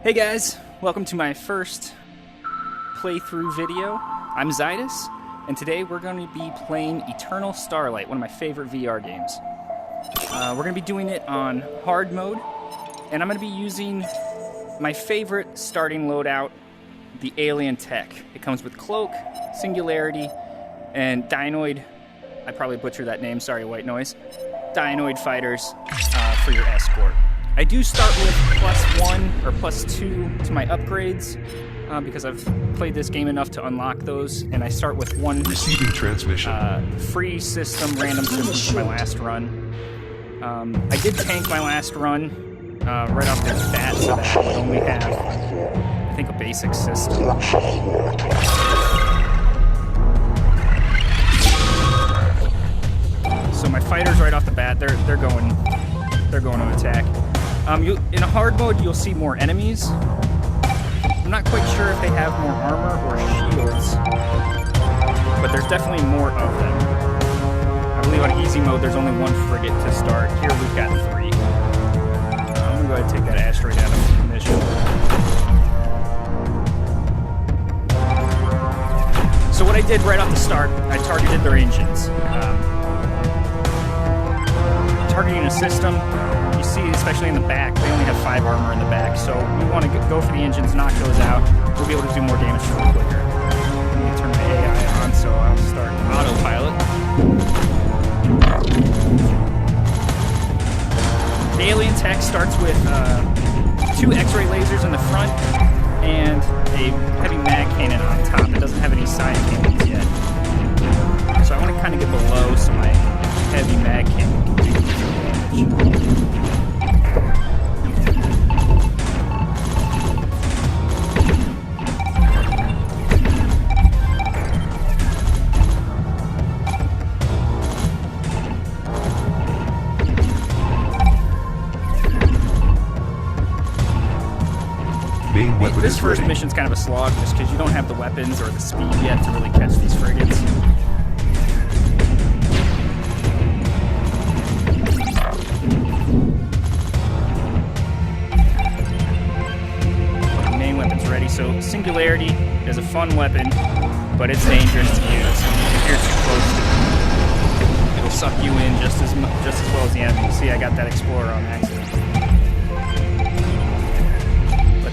Hey guys, welcome to my first playthrough video. I'm Zydus, and today we're going to be playing Eternal Starlight, one of my favorite VR games. We're going to be doing it on hard mode, and I'm going to be using my favorite starting loadout, the Alien Tech. It comes with Cloak, Singularity, and Dinoid. I probably butchered that name, sorry, white noise. Dinoid fighters for your escort. I do start with +1 or +2 to my upgrades because I've played this game enough to unlock those, and I start with one receiving transmission. Free system, random system for my last run. I did tank my last run right off the bat, so that I would only have, I think, a basic system. So my fighters right off the bat, they're going to attack. In a hard mode, you'll see more enemies. I'm not quite sure if they have more armor or shields, but there's definitely more of them. I believe on easy mode, there's only one frigate to start. Here we've got 3. I'm gonna go ahead and take that asteroid out of commission. So what I did right off the start, I targeted their engines. Targeting a system, you see, especially in the back, they only have 5 armor in the back, so we want to go for the engines, knock those out. We'll be able to do more damage a little quicker. I'm going to turn my AI on, so I'll start autopilot. The Alien Tech starts with 2 X-ray lasers in the front and a heavy mag cannon on top. It doesn't have any side cannons yet. So I want to kind of get below so my heavy mag cannon can do damage. This first mission's kind of a slog just because you don't have the weapons or the speed yet to really catch these frigates. Main weapon's ready. So Singularity is a fun weapon, but it's dangerous to use. If you're too close to it, it'll suck you in just as well as the enemy. See, I got that Explorer on accident.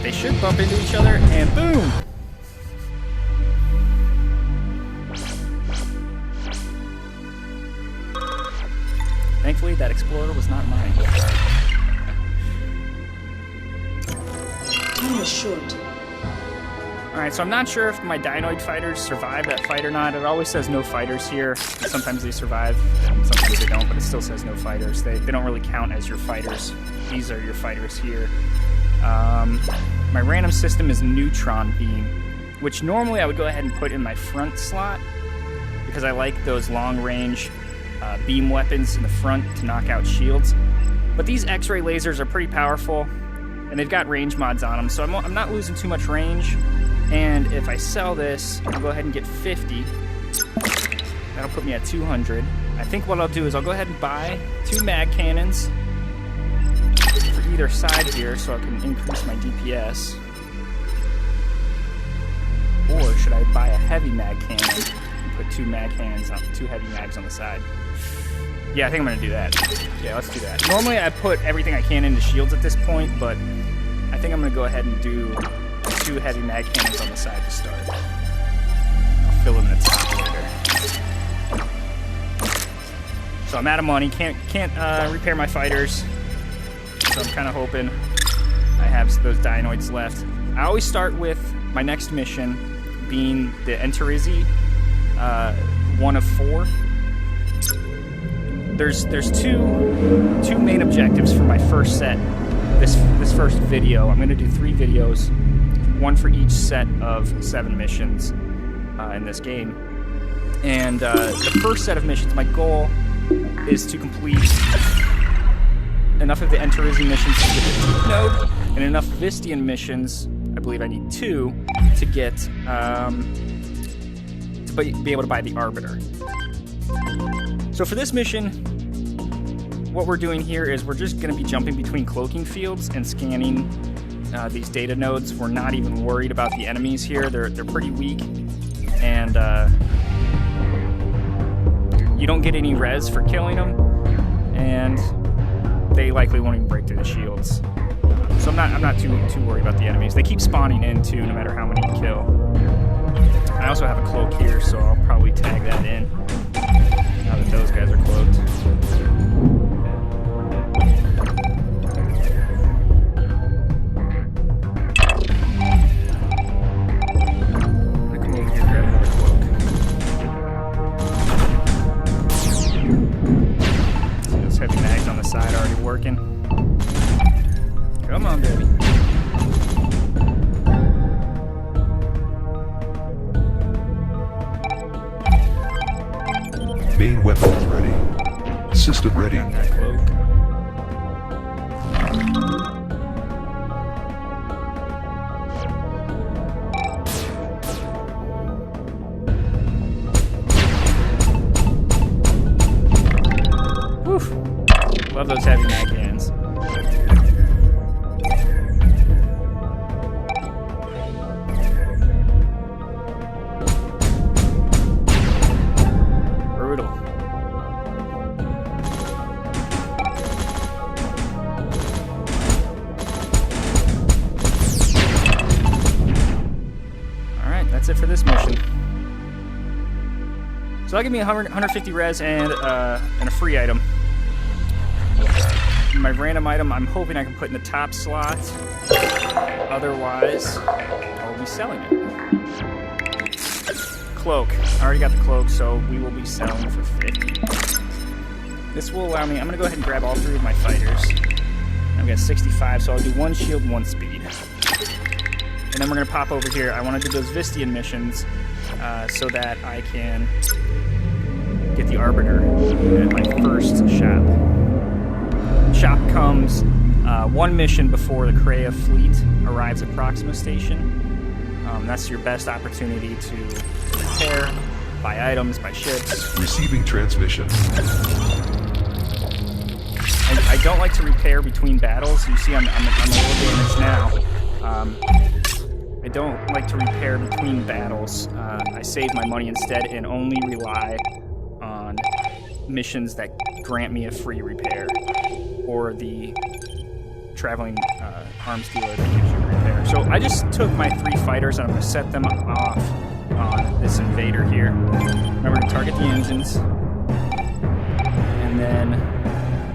They should bump into each other, and boom! Thankfully, that Explorer was not mine. Time is short. Alright, so I'm not sure if my Dinoid fighters survive that fight or not. It always says no fighters here. Sometimes they survive, and sometimes they don't, but it still says no fighters. They don't really count as your fighters. These are your fighters here. My random system is Neutron Beam, which normally I would go ahead and put in my front slot because I like those long-range beam weapons in the front to knock out shields. But these X-ray lasers are pretty powerful, and they've got range mods on them, so I'm not losing too much range. And if I sell this, I'll go ahead and get 50. That'll put me at 200. I think what I'll do is I'll go ahead and buy 2 mag cannons either side here so I can increase my DPS. Or should I buy a heavy mag cannon and put 2 mag cannons on 2 heavy mags on the side? Yeah, I think I'm gonna do that. Yeah, let's do that. Normally I put everything I can into shields at this point, but I think I'm gonna go ahead and do 2 heavy mag cannons on the side to start. I'll fill in the top later. So I'm out of money, can't repair my fighters. So I'm kind of hoping I have those Dinoids left. I always start with my next mission being the Enterizi, 1 of 4. There's two main objectives for my first set. This first video, I'm going to do 3 videos, 1 for each set of 7 missions in this game. And the first set of missions, my goal is to complete enough of the Enterizi missions to get the Deep Node, and enough Vistian missions, I believe I need 2, to get, to be able to buy the Arbiter. So for this mission, what we're doing here is we're just going to be jumping between cloaking fields and scanning these data nodes, we're not even worried about the enemies here. They're pretty weak, and you don't get any res for killing them, and they likely won't even break through the shields. So I'm not too worried about the enemies. They keep spawning in too, no matter how many you kill. I also have a cloak here, so I'll probably tag that in now that those guys are cloaked. I'm gonna come over here and grab another cloak. See those heavy mags on the side already working. Come on, baby. Main weapon is ready. System ready. Got that cloak. Whew. Love those heavy mag cans. That's it for this mission. So that'll give me 150 res and a free item. My random item, I'm hoping I can put in the top slot. Otherwise, I'll be selling it. Cloak. I already got the cloak, so we will be selling for 50. This will allow me, I'm going to go ahead and grab all three of my fighters. I've got 65, so I'll do one shield, one speed. And then we're going to pop over here. I want to do those Vistian missions so that I can get the Arbiter at my first shop. Shop comes one mission before the Kreia fleet arrives at Proxima Station. That's your best opportunity to repair, buy items, buy ships. Receiving transmission. I don't like to repair between battles. You see I'm a little damaged now. I don't like to repair between battles. I save my money instead and only rely on missions that grant me a free repair, or the traveling arms dealer that gives you a repair. So I just took my 3 fighters and I'm going to set them off on this invader here. Remember to target the engines, and then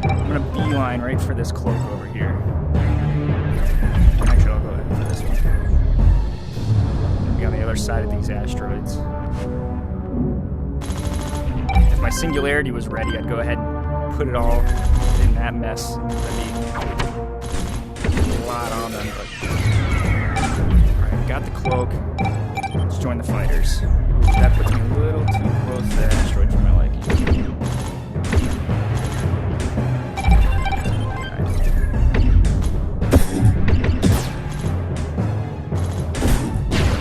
I'm going to beeline right for this cloak over here. Actually, I'll go ahead for this one. Be on the other side of these asteroids. If my singularity was ready, I'd go ahead and put it all in that mess. That'd be a lot on them, but... Alright, got the cloak. Let's join the fighters. That puts me a little too close to that asteroid for my liking.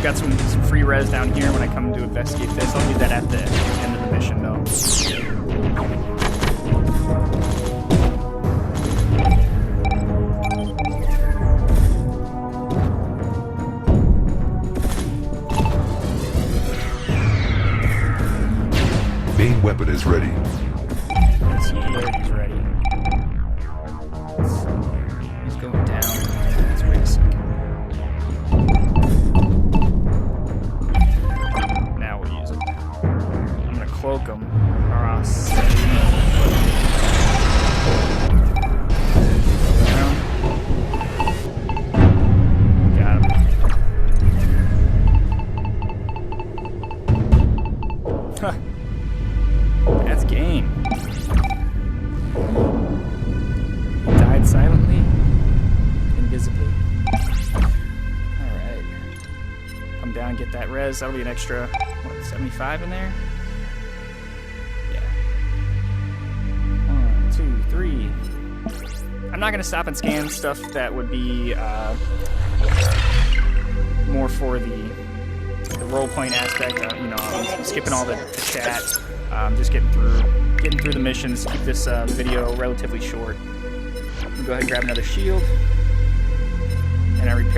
Got some free res down here when I come to investigate this. I'll do that at the end of the mission, though. Main weapon is ready. Singularity's ready. So, he's going down. Let's wait a second. Cloak them, or I'll got him. Huh. That's game. He died silently, invisibly. Alright. Come down and get that res. That'll be an extra, what, 75 in there? 2, 3. I'm not going to stop and scan stuff that would be more for the role-playing aspect. You know, I'm skipping all the chat. Just getting through the missions. Keep this video relatively short. I'm gonna go ahead and grab another shield, and I repair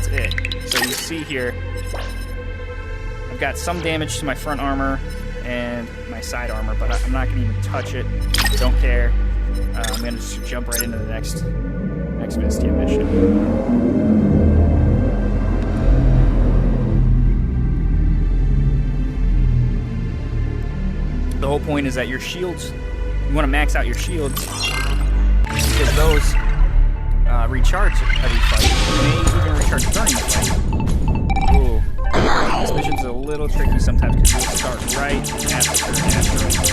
that's it. So you see here, I've got some damage to my front armor and my side armor, but I'm not going to even touch it. Don't care. I'm going to just jump right into the next Vistia mission. The whole point is that your shields, you want to max out your shields because those recharge every fight. They even recharge during the fight. Ooh. This mission's a little tricky sometimes because you'll start right after Asteroid.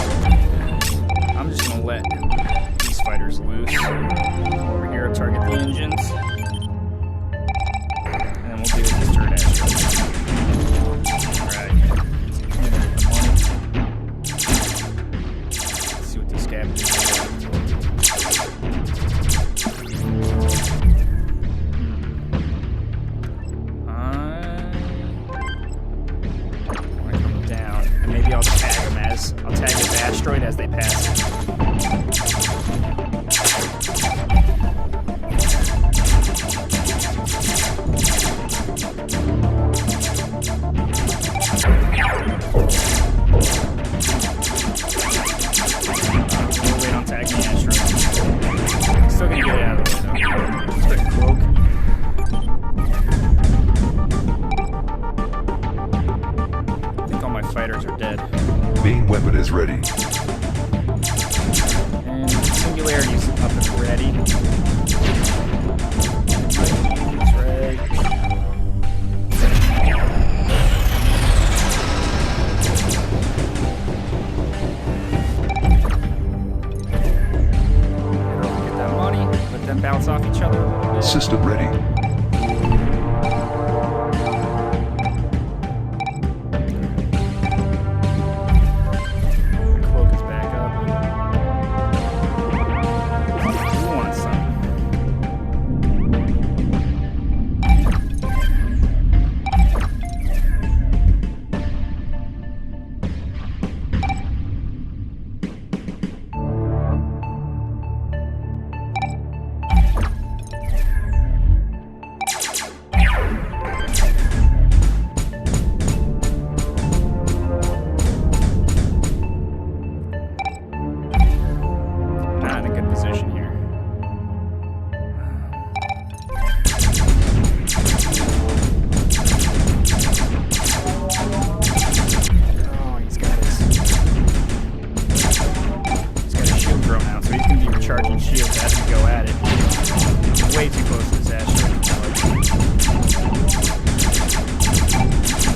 I'm just going to let these fighters loose. Over here, target the engines. And then we'll deal with this turret Asteroid. Alright. Let's see what these scavengers do. I'll tag this asteroid as they pass it. We'll wait on tagging the asteroid. Still gonna get it out of the way though. Just put a cloak. I think all my fighters are dead. Main weapon is ready. And Singularity's up and ready. It's ready. Get that money. Let them bounce off each other. System ready.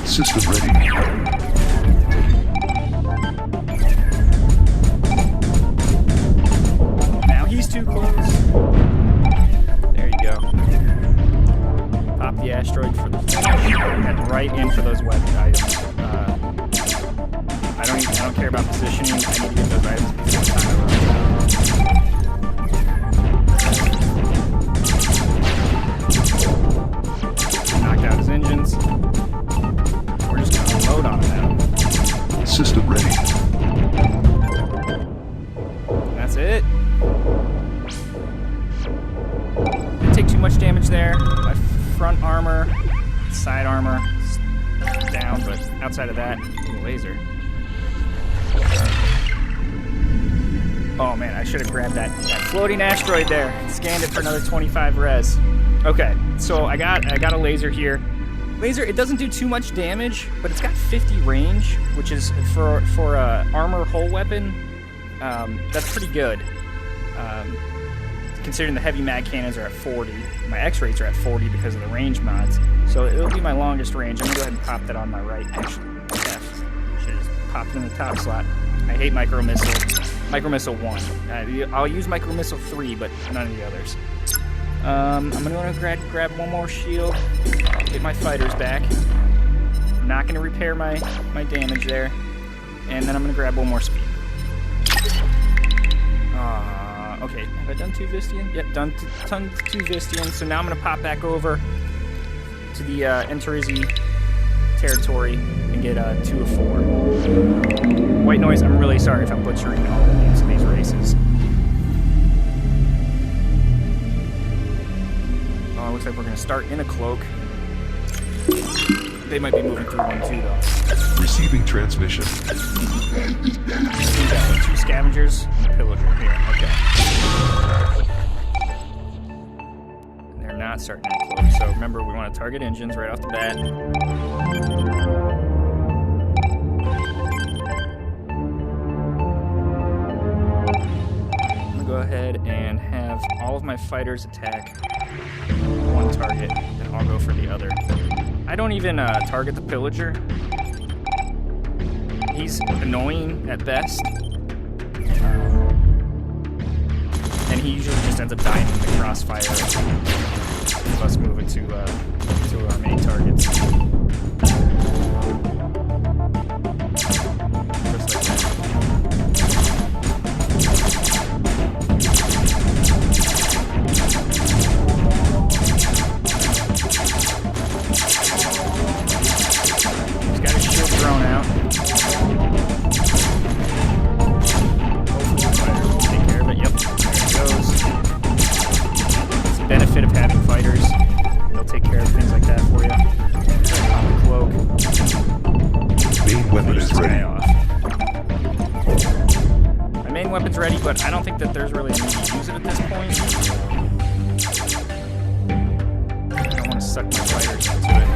System ready. Now he's too close. There you go. Pop the asteroid for the finish. Head right in for those weapon items. I don't care about positioning. I need to get those items before time runs out. Knocked out his engines. We're just gonna unload on him now. System ready. That's it. Didn't take too much damage there. My front armor, side armor down, but outside of that, ooh, laser. Oh man, I should have grabbed that floating asteroid there. Scanned it for another 25 res. Okay, so I got a laser here. Laser, it doesn't do too much damage, but it's got 50 range, which is for a armor hull weapon. That's pretty good. Considering the heavy mag cannons are at 40, my X-rays are at 40 because of the range mods. So it'll be my longest range. I'm gonna go ahead and pop that on my right. Actually, F. Should have just popped it in the top slot. I hate micro missile. Micro missile 1. I'll use micro missile 3, but none of the others. I'm gonna grab one more shield. Get my fighters back. I'm not gonna repair my damage there, and then I'm gonna grab one more speed. Okay, have I done 2 Vistian? Yep, done 2 Vistian. So now I'm gonna pop back over to the Enterizi territory and get 2 of 4. White Noise, I'm really sorry if I'm butchering all the names of these races. Oh, it looks like we're gonna start in a cloak. They might be moving through one too, though. Receiving transmission. We got 2 scavengers and a pillager here. Okay. And they're not starting to close. So remember, we want to target engines right off the bat. I'm gonna go ahead and have all of my fighters attack one target, and I'll go for the other. I don't even target the pillager. He's annoying at best. And he usually just ends up dying in the crossfire of us moving to our main targets. Just like that. He's got his shield thrown out. Benefit of having fighters. They'll take care of things like that for you. On the cloak. Main weapon is ready. My main weapon's ready, but I don't think that there's really a need to use it at this point. I don't want to suck my fighters into it.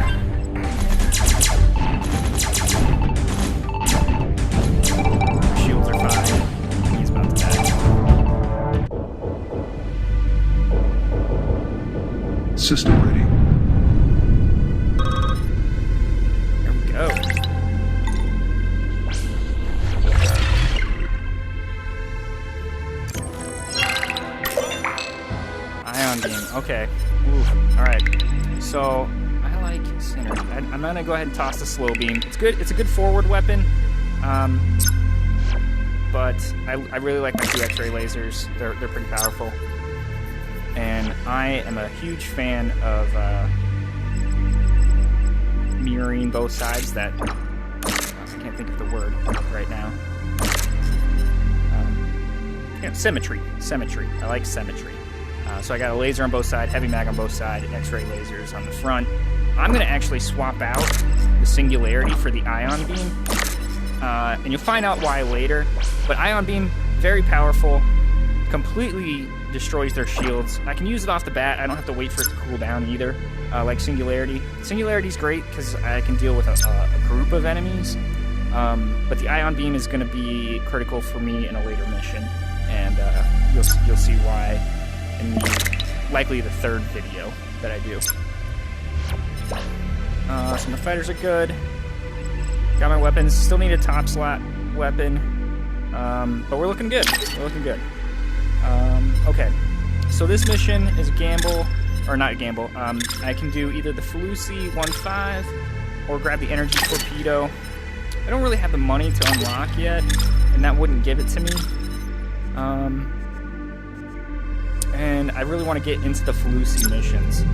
Shields are fine. He's about to die. System ready. Here we go. Ion beam. Okay. Oof. All right. So I like center. I'm gonna go ahead and toss the slow beam. It's good. It's a good forward weapon. But I really like my 2 X-ray lasers. They're pretty powerful. And I am a huge fan of mirroring both sides. That I can't think of the word right now. Yeah, symmetry. I like symmetry. So I got a laser on both sides, heavy mag on both sides, X-ray lasers on the front. I'm going to actually swap out the singularity for the ion beam, and you'll find out why later. But ion beam, very powerful, completely destroys their shields. I can use it off the bat. I don't have to wait for it to cool down either, like Singularity. Singularity's great because I can deal with a group of enemies, but the Ion Beam is going to be critical for me in a later mission, and you'll see why in likely the 3rd video that I do. So my fighters are good. Got my weapons. Still need a top slot weapon, but we're looking good. Okay, so this mission is a gamble, or not a gamble. I can do either the Felucci 1.5 or grab the energy torpedo. I don't really have the money to unlock yet, and that wouldn't give it to me. And I really want to get into the Felucci missions,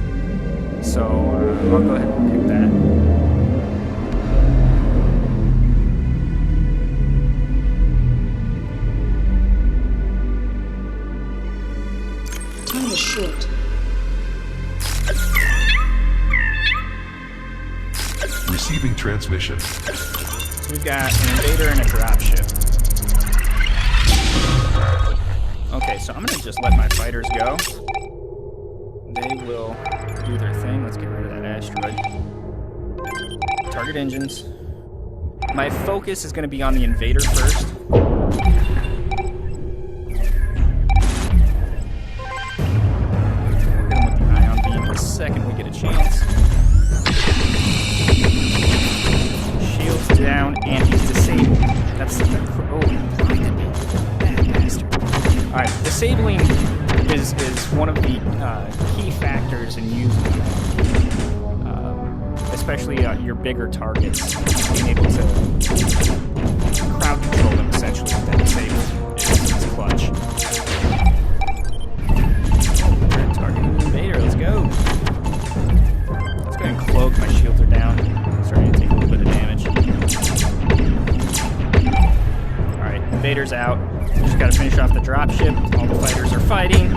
so I'll go ahead and pick that. Time is short. Receiving transmission. So we've got an invader and a dropship. Okay, so I'm gonna just let my fighters go. They will do their thing. Let's get rid of that asteroid. Target engines. My focus is gonna be on the invader first. Second we get a chance. Shields down, and he's disabled. That's oh, he blinded me. Bad bastard. Alright, disabling is one of the key factors in using especially your bigger targets. Being able to crowd control them essentially with that disabled is clutch. Target invader, let's go. Let's go ahead and cloak. My shields are down. Starting to take a little bit of damage. Alright, invader's out. Just gotta finish off the dropship. All the fighters are fighting.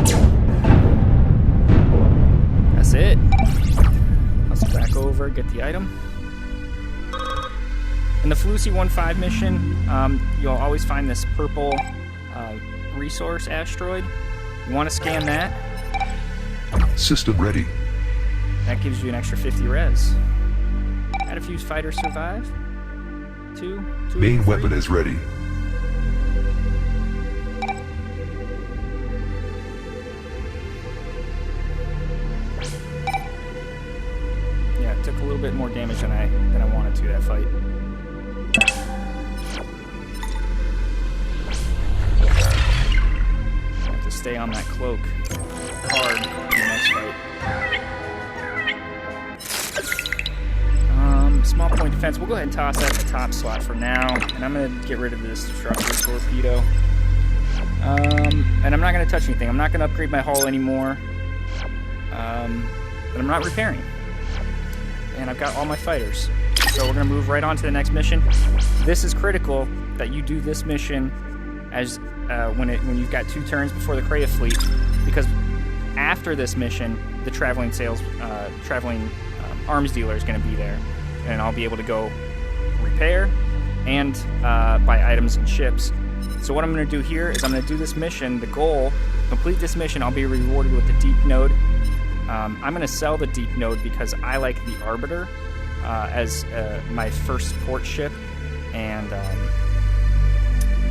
That's it. Let's Back over, get the item. In the Felucci 1-5 mission, you'll always find this purple resource asteroid. You want to scan that. System ready. That gives you an extra 50 res. Had a few fighters survive. Two Main three. weapon is ready. Yeah, it took a little bit more damage than I wanted to that fight. I have to stay on that cloak hard in the next fight. Small point defense. We'll go ahead and toss that in the top slot for now, and I'm going to get rid of this destructive torpedo. And I'm not going to touch anything. I'm not going to upgrade my hull anymore. But I'm not repairing. And I've got all my fighters. So we're going to move right on to the next mission. This is critical that you do this mission as when you've got 2 turns before the Kreia fleet, because after this mission, the traveling arms dealer is going to be there, and I'll be able to go repair and buy items and ships. So what I'm going to do here is I'm going to do this mission. The goal, complete this mission, I'll be rewarded with the Deep Node. I'm going to sell the Deep Node because I like the Arbiter as my first support ship, and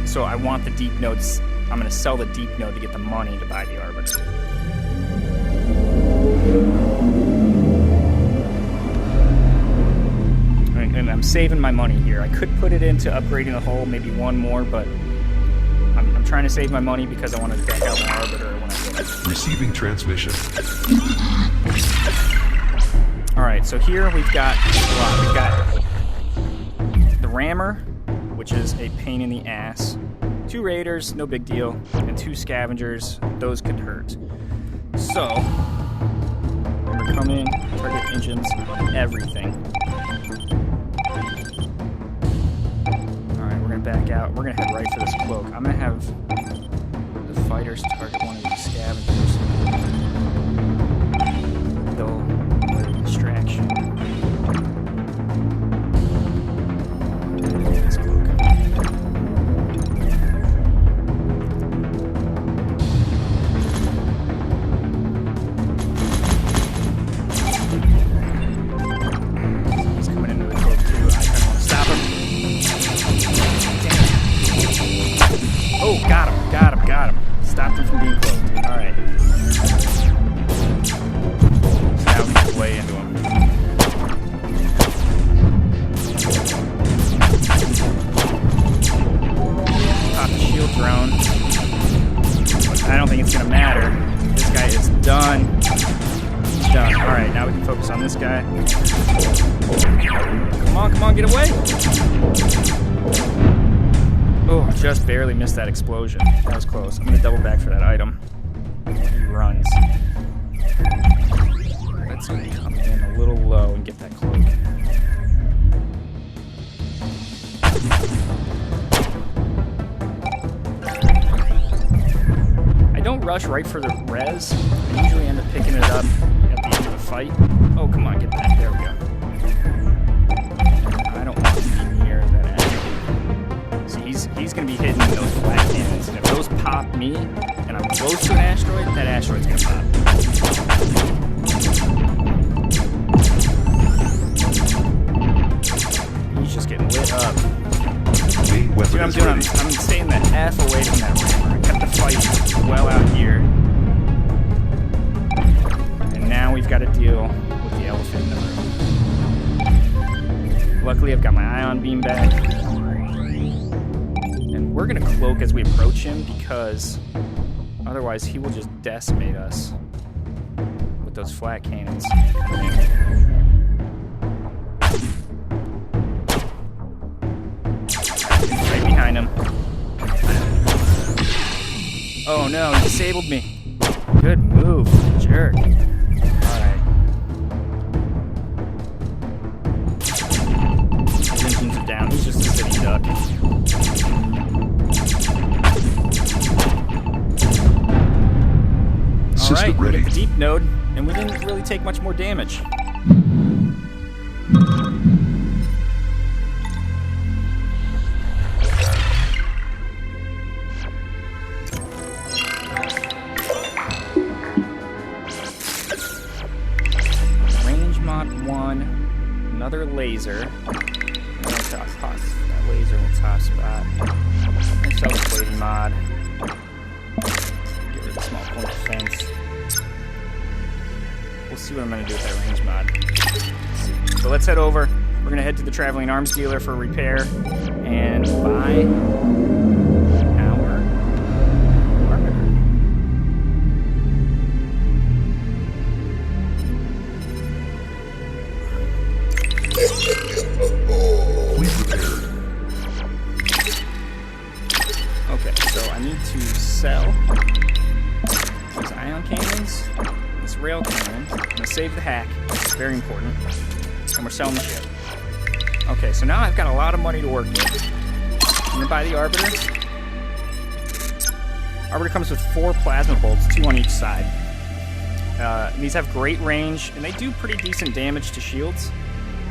so I want the Deep Nodes. I'm going to sell the Deep Node to get the money to buy the Arbiter. And I'm saving my money here. I could put it into upgrading the hull, maybe one more, but I'm trying to save my money because I want to deck out my Arbiter when I get it. Receiving transmission. Alright, so here we've got the Rammer, which is a pain in the ass. 2 raiders, no big deal, and 2 scavengers. Those could hurt. So, we're going to come in, target engines, everything. Alright, we're going to back out. We're going to head right for this cloak. I'm going to have the fighters target one of these scavengers. They'll get a distraction. This cloak. He's coming into the cloak too. I kind of want to stop him. Oh, got him. Stopped him from being cloaked. Alright. So now we can way into him. Pop the shield drone. I don't think it's going to matter. This guy is done. He's done. Alright, now we can focus on this guy. Come on, get away! Oh, just barely missed that explosion. That was close. I'm going to double back for that item. He runs. Let's come in a little low and get that cloak. I don't rush right for the res. I usually end up picking it up at the end of the fight. Oh, come on, get that. There we go. I don't want to be near that asteroid. See, he's going to be hitting those flat cannons, and if those pop me, and I'm close to an asteroid, that asteroid's going to pop. He's just getting lit up. Main See weapon what I'm is doing? ready. I'm staying the F away from that rammer. I kept the fight well out here. And now we've got to deal with the elephant in the room. Luckily, I've got my ion beam back. And we're going to cloak as we approach him because otherwise he will just decimate us with those flat cannons. Right behind him. Oh no, he disabled me. Good move, jerk. Alright. His engines are down, he's just a sitting duck. System Alright, we ready. get the Deep Node, and we didn't really take much more damage. want one, another laser. I'm going to toss that laser in the top spot. I'm going to sell the plating mod. Get rid of the small point defense. We'll see what I'm going to do with that range mod. So let's head over. We're going to head to the traveling arms dealer for repair and buy our arbiter. Okay, so I need to sell these ion cannons, this rail cannon. I'm going to save the hack. It's very important. And we're selling the ship. Okay, so now I've got a lot of money to work with. I'm going to buy the arbiter. Arbiter comes with 4 plasma bolts, 2 on each side. These have great range, and they do pretty decent damage to shields.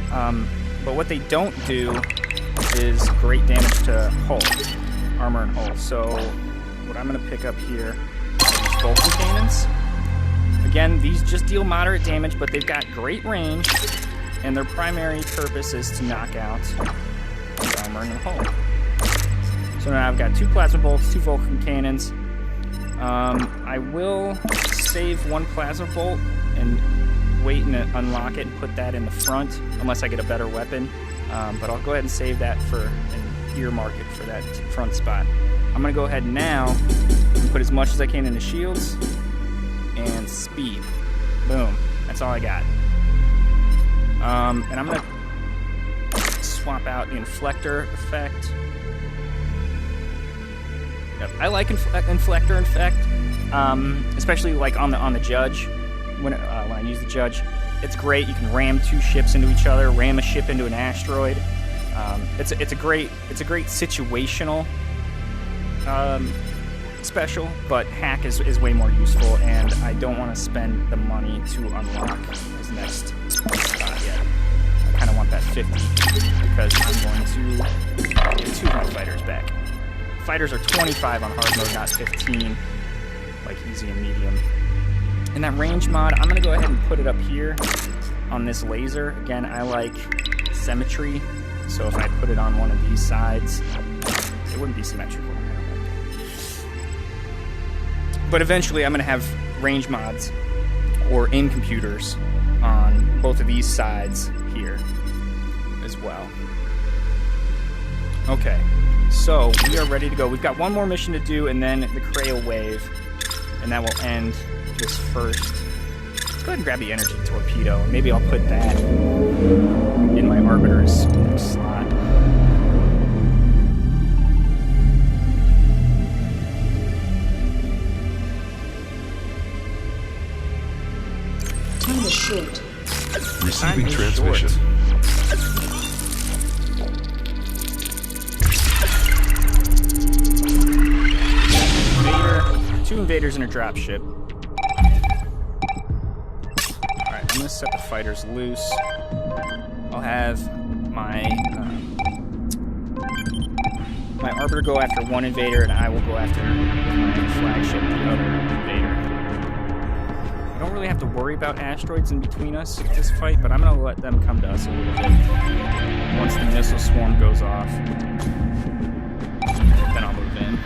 But what they don't do is great damage to hull, armor and hull. So what I'm going to pick up here are these Vulcan cannons. Again, these just deal moderate damage, but they've got great range, and their primary purpose is to knock out the armor and the hull. So now I've got 2 plasma bolts, 2 Vulcan cannons. I will save 1 plasma bolt and wait and unlock it and put that in the front, unless I get a better weapon. But I'll go ahead and save that for an earmark it for that front spot. I'm going to go ahead now and put as much as I can into shields and speed. Boom. That's all I got. And I'm going to swap out the inflector effect. Yep, I like inflector effect, especially like on the judge. When I use the judge, it's great. You can ram 2 ships into each other, ram a ship into an asteroid. It's a great situational special, but hack is way more useful, and I don't want to spend the money to unlock his next spot yet. I kind of want that 50 because I'm going to get 2 of my fighters back. Fighters are 25 on hard mode, not 15 like easy and medium. And that range mod, I'm going to go ahead and put it up here on this laser. Again, I like symmetry, so if I put it on one of these sides, it wouldn't be symmetrical. But eventually I'm going to have range mods or in computers on both of these sides here as well. Okay, so we are ready to go. We've got one more mission to do, and then the Krail wave, and that will end this first. Let's go ahead and grab the energy torpedo, and maybe I'll put that in my arbiter's slot. Time is short. Receiving transmission. Invader, 2 invaders and a dropship. Alright, I'm going to set the fighters loose. I'll have my my arbiter go after 1 invader, and I will go after my flagship, the other invader. I don't really have to worry about asteroids in between us this fight, but I'm going to let them come to us a little bit. Once the missile swarm goes off, then I'll move in.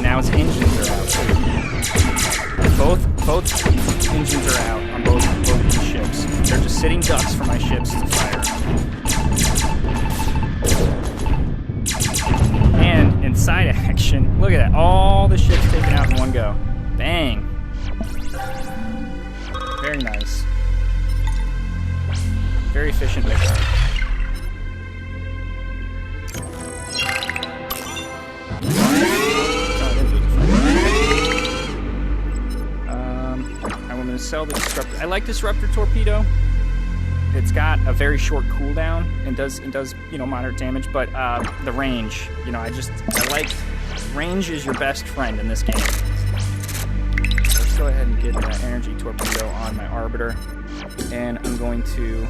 Now its engines are out too. Both engines are out on both these ships. They're just sitting ducks for my ships to fire. And in side action, look at that. All the ships taken out in one go. Bang. Very nice. Very efficient mission. I'm going to sell the disruptor. I like disruptor torpedo. it's got a very short cooldown and does you know, moderate damage, but the range, you know, I like range is your best friend in this game. So let's go ahead and get that energy torpedo on my Arbiter, and I'm going to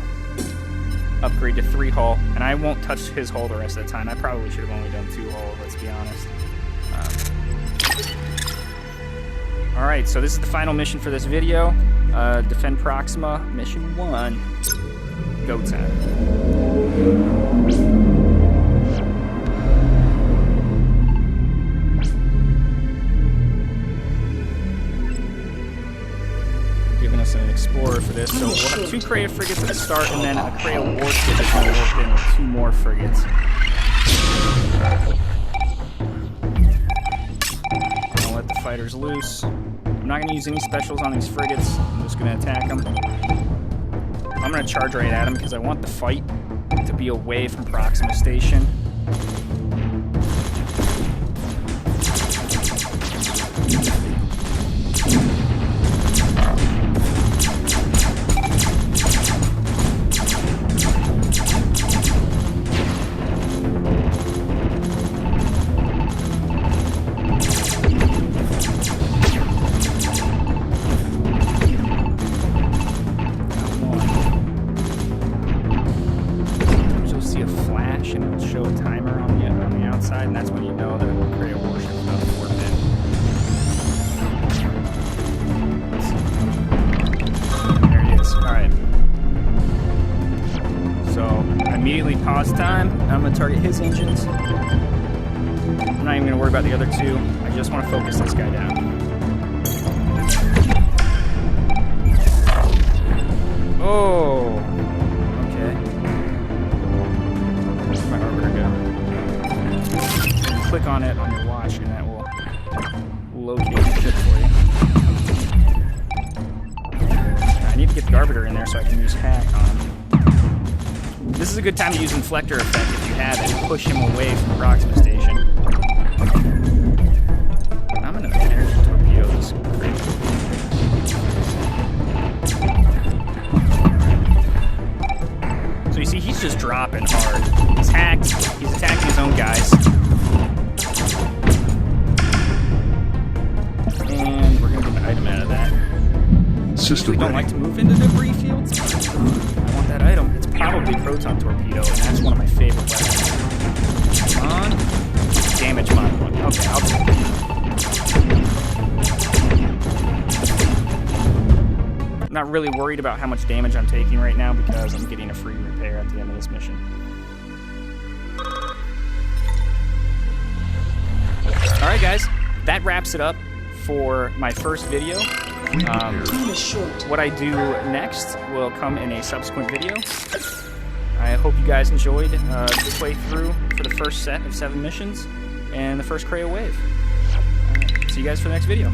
upgrade to 3 hull, and I won't touch his hull the rest of the time. I probably should have only done 2 hull, let's be honest. Alright, so this is the final mission for this video. Defend Proxima, mission 1. Go time. Giving us an explorer for this, so we'll have 2 Kreia frigates at the start, and then a Kreia warship is going to work in with 2 more frigates. I'll let the fighters loose. I'm not going to use any specials on these frigates. I'm just going to attack them. I'm going to charge right at them because I want the fight to be away from Proxima Station. And that's when you know that the Kreia warship is about to warp in. There it is. Alright. So, I immediately pause time. I'm going to target his engines. I'm not even going to worry about the other 2. I just want to focus this guy down. Oh! Okay. Where's my Arbiter go? Click on it on your watch, and that will locate the ship for you. I need to get the Arbiter in there so I can use hack on him. This is a good time to use Inflector effect if you have it, and push him away from Proxima Station. I'm gonna energy torpedo this crate. So you see, he's just dropping hard. He's hacked. He's attacking his own guys. And we're going to get an item out of that. System I don't like to move into debris fields. I want that item. It's probably Proton Torpedo, and that's one of my favorite weapons. Come on. Damage mod 1. Okay, I'll take it. I'm not really worried about how much damage I'm taking right now because I'm getting a free repair at the end of this mission. Alright guys, that wraps it up for my first video. What I do next will come in a subsequent video. I hope you guys enjoyed this playthrough for the first set of 7 missions and the first Kreia wave. See you guys for the next video.